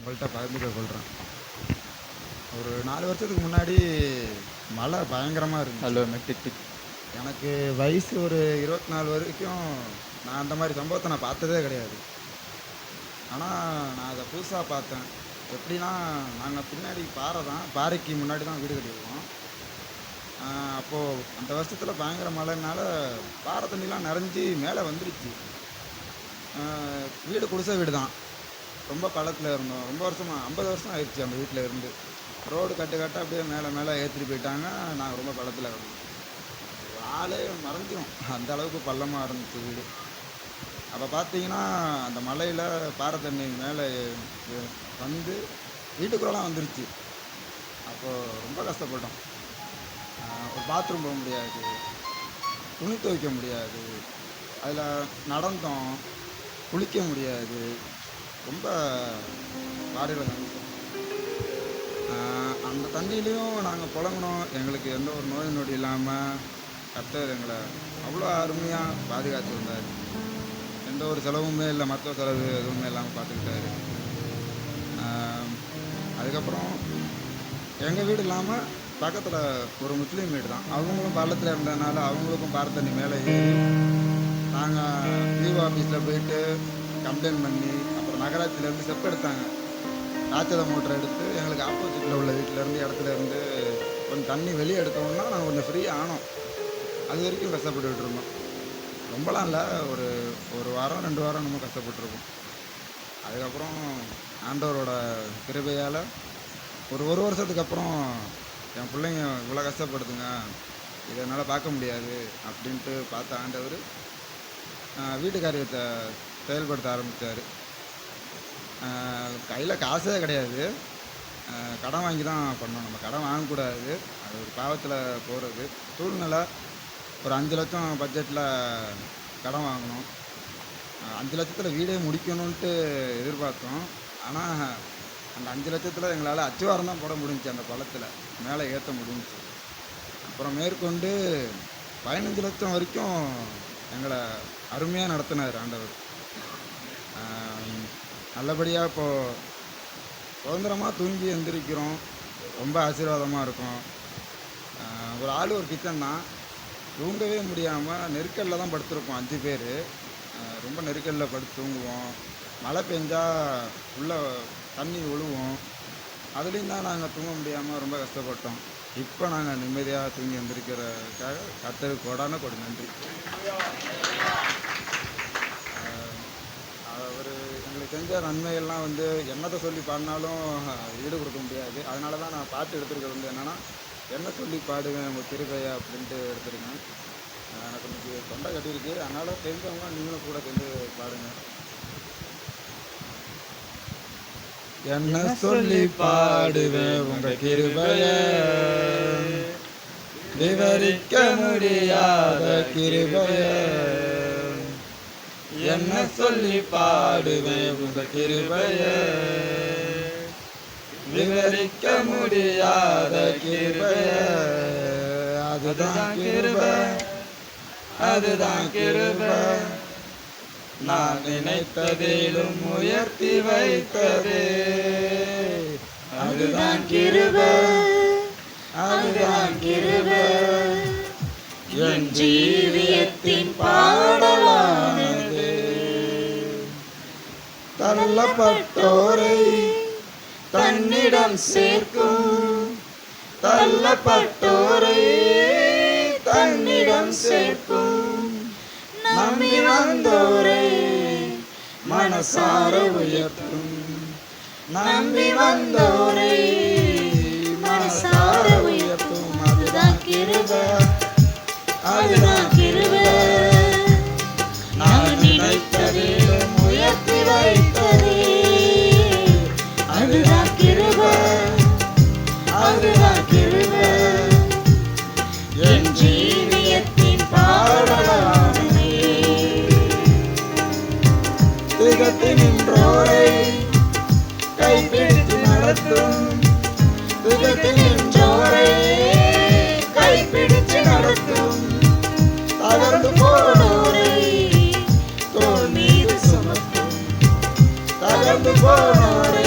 உங்கள்கிட்ட பகிர்ந்துக்க கொள்கிறேன். ஒரு 4 வருஷத்துக்கு முன்னாடி மழை பயங்கரமாக இருந்துச்சு. ஹலோ மெட்டிக் எனக்கு வயசு ஒரு 24 வரைக்கும் நான் அந்த மாதிரி சம்பவத்தை நான் பார்த்ததே கிடையாது. ஆனால் நான் அதை புதுசாக பார்த்தேன். எப்படின்னா, நாங்கள் பின்னாடி பாறை தான், பாறைக்கு முன்னாடி தான் வீடு கட்டியிருக்கோம். அப்போது அந்த வருஷத்தில் பயங்கர மழைனால பாறை தண்ணிலாம் நிறைஞ்சி மேலே வந்துருச்சு. வீடு குடிசை வீடு தான், ரொம்ப பள்ளத்தில் இருந்தோம். ரொம்ப வருஷமாக 50 வருஷம் ஆயிடுச்சு அந்த வீட்டில் இருந்து. ரோடு கட்டு கட்ட அப்படியே மேலே மேலே ஏற்றிட்டு போயிட்டாங்க. நாங்கள் ரொம்ப பள்ளத்தில் இருந்தோம். ஆளே மறைஞ்சிரும் அந்த அளவுக்கு பள்ளமாக இருந்துச்சு வீடு. அப்போ பார்த்தீங்கன்னா, அந்த மலையில் பாறை தண்ணி மேலே வந்து வீட்டுக்குள்ளலாம் வந்துருச்சு. அப்போது ரொம்ப கஷ்டப்பட்டோம். ஒரு பாத்ரூம் போக முடியாது, துணி துவைக்க முடியாது, அதில் நடந்தோம், குளிக்க முடியாது. ரொம்ப பாடுகளை சந்தித்தோம். அந்த தண்ணியிலையும் நாங்கள் புழங்கினோம். எங்களுக்கு எந்த ஒரு நோய் நொடி இல்லாமல் கர்த்தர் எங்களை அவ்வளோ அருமையாக பாதுகாத்துருந்தார். எந்த ஒரு செலவுமே இல்லை, மருத்துவ செலவு எதுவுமே இல்லாமல் பார்த்துக்கிட்டாரு. அதுக்கப்புறம் எங்கள் வீடு இல்லாமல் பக்கத்தில் ஒரு முஸ்லீம் வீடு தான், அவங்களும் பள்ளத்தில் இருந்ததுனால அவங்களுக்கும் பாறை தண்ணி மேலே ஏறி நாங்கள் விவோ ஆஃபீஸில் போயிட்டு கம்ப்ளைண்ட் பண்ணி, அப்புறம் நகராட்சியிலேருந்து ஸ்டெப் எடுத்தாங்க. ராட்சத மோட்டரை எடுத்து எங்களுக்கு ஆப்போசிட்டில் உள்ள வீட்டிலேருந்து இடத்துலேருந்து கொஞ்சம் தண்ணி வெளியே எடுத்தோம்னா நாங்கள் கொஞ்சம் ஃப்ரீயாக ஆனோம். அது வரைக்கும் கஷ்டப்பட்டுக்கிட்டு இருந்தோம். ரொம்பலாம் இல்லை, ஒரு வாரம் 2 வாரம் நம்ம கஷ்டப்பட்டுருக்கோம். அதுக்கப்புறம் ஆண்டவரோட கிருபையால் ஒரு வருஷத்துக்கு அப்புறம் என் பிள்ளைங்க இவ்வளோ கஷ்டப்படுதுங்க, இதை என்னால் பார்க்க முடியாது அப்படின்ட்டு பார்த்த ஆண்டவர் வீட்டு காரியத்தை செயல்படுத்த ஆரம்பித்தார். கையில் காசே கிடையாது, கடன் வாங்கி தான் பண்ணோம். நம்ம கடன் வாங்கக்கூடாது, அது ஒரு பாவத்தில் போகிறது. சூழ்நிலை ஒரு 5 லட்சம் பட்ஜெட்டில் கடன் வாங்கினோம். 5 லட்சத்தில் வீடே முடிக்கணுன்ட்டு எதிர்பார்த்தோம். ஆனால் அந்த 5 லட்சத்தில் எங்களால் அச்சுவாரம் தான் போட முடிஞ்சிச்சு, அந்த பள்ளத்தில் மேலே ஏற்ற முடிஞ்சிச்சு. அப்புறம் மேற்கொண்டு 15 லட்சம் வரைக்கும் எங்களை அருமையாக நடத்தினார் ஆண்டவர். நல்லபடியாக இப்போது சுதந்திரமாக தூங்கி எந்திரிக்கிறோம். ரொம்ப ஆசீர்வாதமாக இருக்கும். ஒரு ஆள் ஒரு கிச்சன் தான், தூங்கவே முடியாமல் நெருக்கல்ல தான் படுத்திருப்போம் 5 பேர். ரொம்ப நெருக்கல்ல படுத்து தூங்குவோம். மழை பெஞ்சால் உள்ளே தண்ணி ஒழுவோம். அதுலேயும் தான் நாங்கள் தூங்க முடியாமல் ரொம்ப கஷ்டப்பட்டோம். இப்போ நாங்கள் நிம்மதியாக தூங்கி எந்திரிக்கிறதுக்காக கர்த்தருக்கு கோடான கோடி நன்றி. அவர் எங்களுக்கு செஞ்ச நன்மைகள்லாம் வந்து என்னத்தை சொல்லி பாடினாலும் ஈடு கொடுக்க முடியாது. அதனால தான் நான் பாட்டு எடுத்துருக்கிறது வந்து என்னென்னா, என்ன சொல்லி பாடுவேன் உங்கள் கிருபையா அப்படின்ட்டு எடுத்துருக்கேன். எனக்கு இன்னைக்கு தொண்டை கட்டியிருக்கு, அதனால் தெரிஞ்சவங்க நீங்களும் கூட சேர்ந்து பாடுங்க. என்ன சொல்லி பாடுவேன் உங்க கிருபைய, விவரிக்க முடியாத கிருபைய. என்ன சொல்லி பாடுவேன் உங்க கிருபைய, விவரிக்க முடியாத கிருபைய. அதுதான் கிருபை, அதுதான் கிருபை, நான் நினைத்ததிலும் உயர்த்தி வைத்ததே. அதுதான் கிருபை, அதுதான் கிருபை, என் ஜீவியத்தின் பாடலானது. தள்ளப்பட்டோரை தன்னிடம் சேர்க்கும், தள்ளப்பட்டோரை தன்னிடம் சேர்க்கும், நம்பி வந்தோரை மனசார உயர்த்தும், நம்பி வந்தோரை மனசார உயர்த்தும். அதுதான் கிருபை, அதுதான் கிருபை, நான் நினைத்ததிலும் உயர்த்தி வைத்ததே. அதுதான் கிருபை, அதுதான் கிருபை, என் ஜீவியத்தின் பாடலானதே. திகத்தி நின்றோரை கைப்பிடித்து நடத்தும், திகத்தி நின்றோரை கைப்பிடித்து நடத்தும், தகர்ந்து போனோரை தோள் மீது சுமக்கும், தகர்ந்து போனோரை